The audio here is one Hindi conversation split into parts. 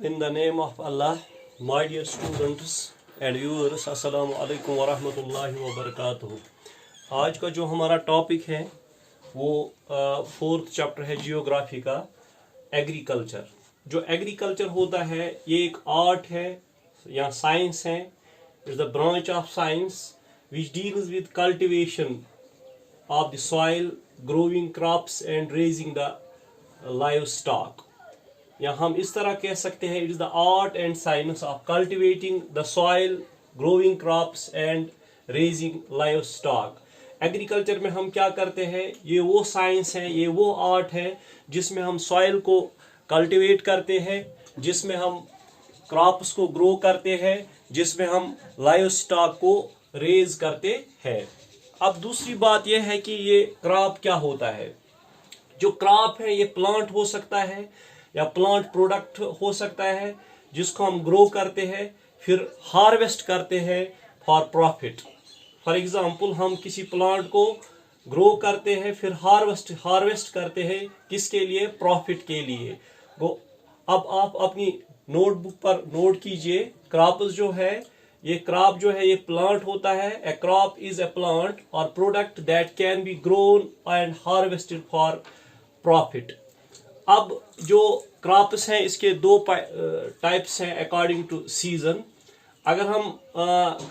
In the name of Allah, my dear students and viewers, assalamu alaikum wa rahmatullahi wa barakatuh. आज का जो हमारा टॉपिक है वो फोर्थ चैप्टर है जियोग्राफी का, एग्रीकल्चर। जो एग्रीकल्चर होता है ये एक आर्ट है या साइंस है। It's the branch of science which deals with cultivation of the soil, growing crops and raising the livestock. या हम इस तरह कह सकते हैं, it is the art and science of cultivating the soil, growing crops and raising livestock. Agriculture में हम क्या करते हैं, ये वो साइंस है, ये वो आर्ट है जिसमें हम सॉइल को कल्टिवेट करते हैं, जिसमें हम क्रॉप्स को ग्रो करते हैं, जिसमें हम लाइवस्टॉक को रेज करते हैं। अब दूसरी बात यह है कि ये क्रॉप क्या होता है। जो क्रॉप है ये प्लांट हो सकता है या प्लांट प्रोडक्ट हो सकता है जिसको हम ग्रो करते हैं, फिर हार्वेस्ट करते हैं फॉर प्रॉफिट। फॉर एग्जांपल हम किसी प्लांट को ग्रो करते हैं, फिर हार्वेस्ट करते हैं, किसके लिए? प्रॉफिट के लिए। अब आप अपनी नोटबुक पर नोट कीजिए, क्रॉप्स जो है, ये क्रॉप जो है ये प्लांट होता है। ए क्रॉप इज ए प्लांट और product that can be grown and harvested for profit. अब जो क्रॉप्स हैं इसके दो टाइप्स हैं अकॉर्डिंग टू सीजन। अगर हम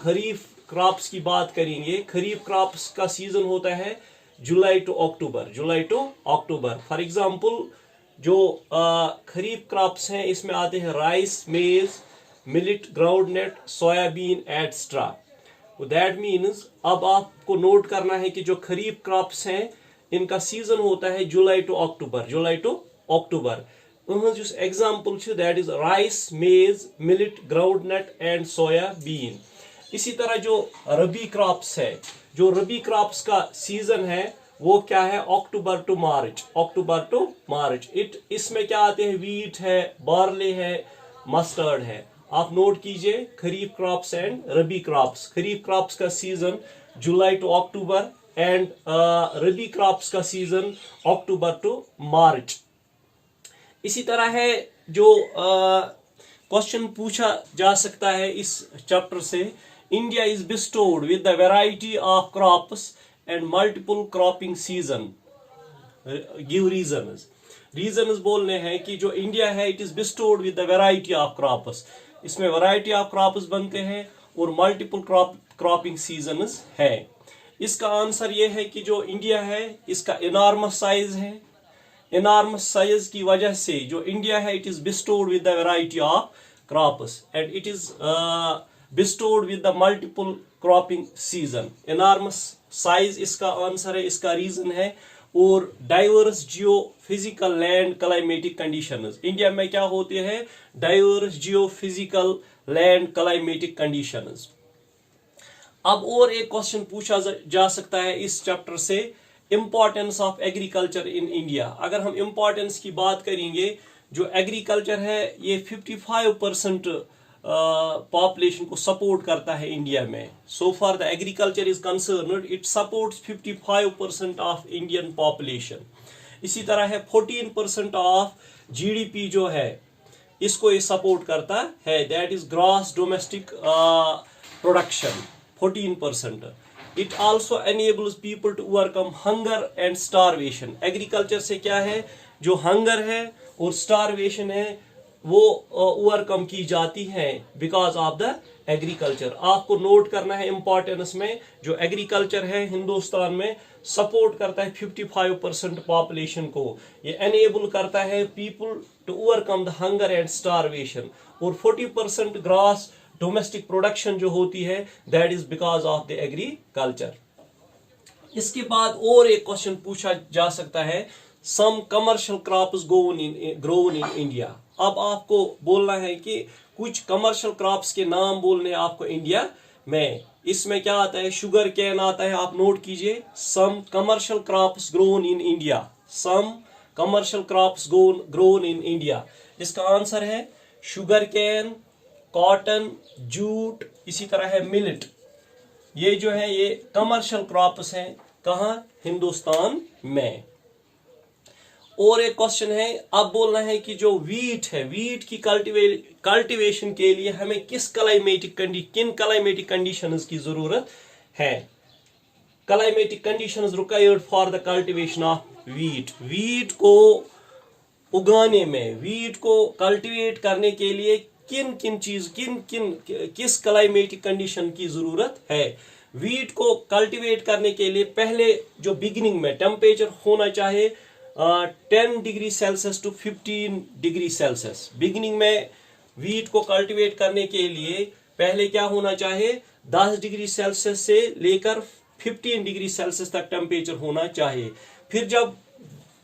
खरीफ क्रॉप्स की बात करेंगे, खरीफ क्रॉप्स का सीजन होता है जुलाई टू अक्टूबर। फॉर एग्जांपल जो खरीफ क्रॉप्स हैं इसमें आते हैं राइस, मेज, millet, groundnut, soybean etcetera. That means अब आपको नोट करना है कि जो खरीफ क्रॉप्स हैं इनका सीजन होता है जुलाई टू अक्टूबर। उस एग्जांपल दैट इज राइस, मेज, मिलेट, ग्राउंडनट एंड सोयाबीन। इसी तरह जो रबी क्रॉप्स है, जो रबी क्रॉप्स का सीजन है वो क्या है? अक्टूबर टू मार्च। इसमें क्या आते हैं? वीट है, बार्ले है, मस्टर्ड है। आप नोट कीजिए kharif crops and rabi crops. Kharif crops का season July to October and rabi crops का सीजन अक्टूबर टू मार्च। इसी तरह है जो क्वेश्चन पूछा जा सकता है इस चैप्टर से, India is bestowed with the variety of crops and multiple cropping season. Give reasons बोलने हैं कि जो इंडिया है it is bestowed with the variety of crops. इसमें वैरायटी ऑफ क्रॉप्स बनते हैं और मल्टीपल क्रॉपिंग सीजन्स है। इसका आंसर ये है कि जो इंडिया है इसका इनॉर्मस साइज है। इनॉर्मस साइज की वजह से जो इंडिया है it is bestowed with the variety of crops and it is bestowed with the multiple cropping season. Enormous size इसका आंसर है, इसका रीजन है। और diverse geophysical land climatic conditions. India में क्या होते हैं? Diverse geophysical land climatic conditions. अब और एक क्वेश्चन पूछा जा सकता है इस चैप्टर से, importance of agriculture in India. अगर हम इंपॉर्टेंस की बात करेंगे, जो एग्रीकल्चर है ये 55% पॉपुलेशन को सपोर्ट करता है इंडिया में। So far the agriculture is concerned it supports 55% of Indian population. इसी तरह है 14% ऑफ जीडीपी जो है इसको ये सपोर्ट करता है, that is gross domestic production 14%। It also enables people to overcome hunger and starvation. Agriculture से क्या है, जो हंगर है और स्टारवेशन है वो ओवरकम की जाती है बिकॉज ऑफ द एग्रीकल्चर। आपको नोट करना है इंपॉर्टेंस में, जो एग्रीकल्चर है हिंदुस्तान में सपोर्ट करता है 55% पॉपुलेशन को। ये एनेबल करता है people to overcome the hunger and starvation. और 40% ग्रॉस डोमेस्टिक प्रोडक्शन जो होती है that is because of the agriculture. इसके बाद और एक क्वेश्चन पूछा जा सकता है, some commercial crops grown in India. अब आपको बोलना है कि कुछ कमर्शियल क्रॉप्स के नाम बोलने हैं आपको इंडिया में। इसमें क्या आता है? शुगर केन आता है, आप नोट कीजिए। Some commercial crops grown in India, some commercial crops grown in India. इसका आंसर है शुगर केन, कॉटन, जूट, इसी तरह है मिलेट। ये जो है ये कमर्शियल क्रॉप्स हैं कहाँ? हिंदुस्तान में। और एक क्वेश्चन है, अब बोलना है कि जो वीट है, वीट की कल्टीवेशन के लिए हमें किन क्लाइमेटिक कंडीशंस की जरूरत है। Climatic conditions required for the cultivation of wheat. Wheat को उगाने में, वीट को कल्टीवेट करने के लिए किस क्लाइमेटिक कंडीशन की जरूरत है। वीट को कल्टीवेट करने के लिए पहले जो बिगिनिंग में टेम्परेचर होना चाहिए 10 degree Celsius to 15 degree Celsius. Beginning में वीट को कल्टीवेट करने के लिए पहले क्या होना चाहिए, 10 डिग्री सेल्सियस से लेकर 15 डिग्री सेल्सियस तक टेम्परेचर होना चाहिए। फिर जब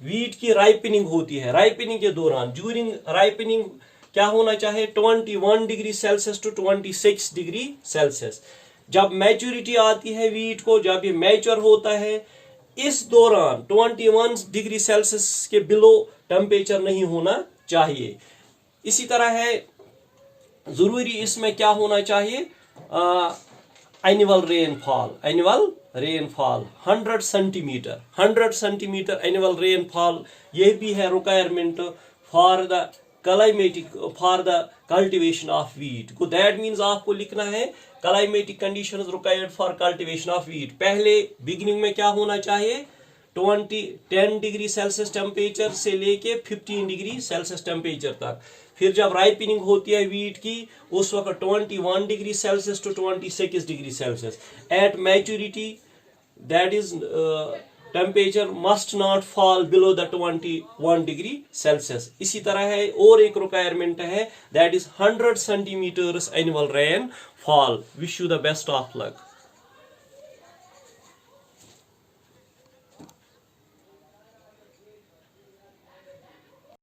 वीट की राइपनिंग होती है, राइपनिंग के दौरान, ड्यूरिंग राइपनिंग क्या होना चाहिए, 21 degree Celsius to 26 degree Celsius. जब मैच्योरिटी आती है वीट को, जब ये मैच्योर होता है, इस दौरान 21 डिग्री सेल्सियस के बिलो टेम्परेचर नहीं होना चाहिए। इसी तरह है, जरूरी इसमें क्या होना चाहिए, annual rainfall 100 centimetre annual rainfall, ये भी है requirement for the cultivation of wheat. को दैट मीन्स आपको लिखना है climatic conditions required for cultivation of wheat. पहले बिगिनिंग में क्या होना चाहिए, 10 डिग्री सेल्सियस टेम्परेचर से लेके 15 डिग्री सेल्सियस टेम्परेचर तक। फिर जब राइपनिंग होती है वीट की, उस वक्त 21 degree Celsius to 26 degree Celsius. At maturity that is temperature must not fall below the 21 degree Celsius. इसी तरह है, और एक रिक्वायरमेंट है, that is 100 centimetres annual rainfall. Wish you the best of luck.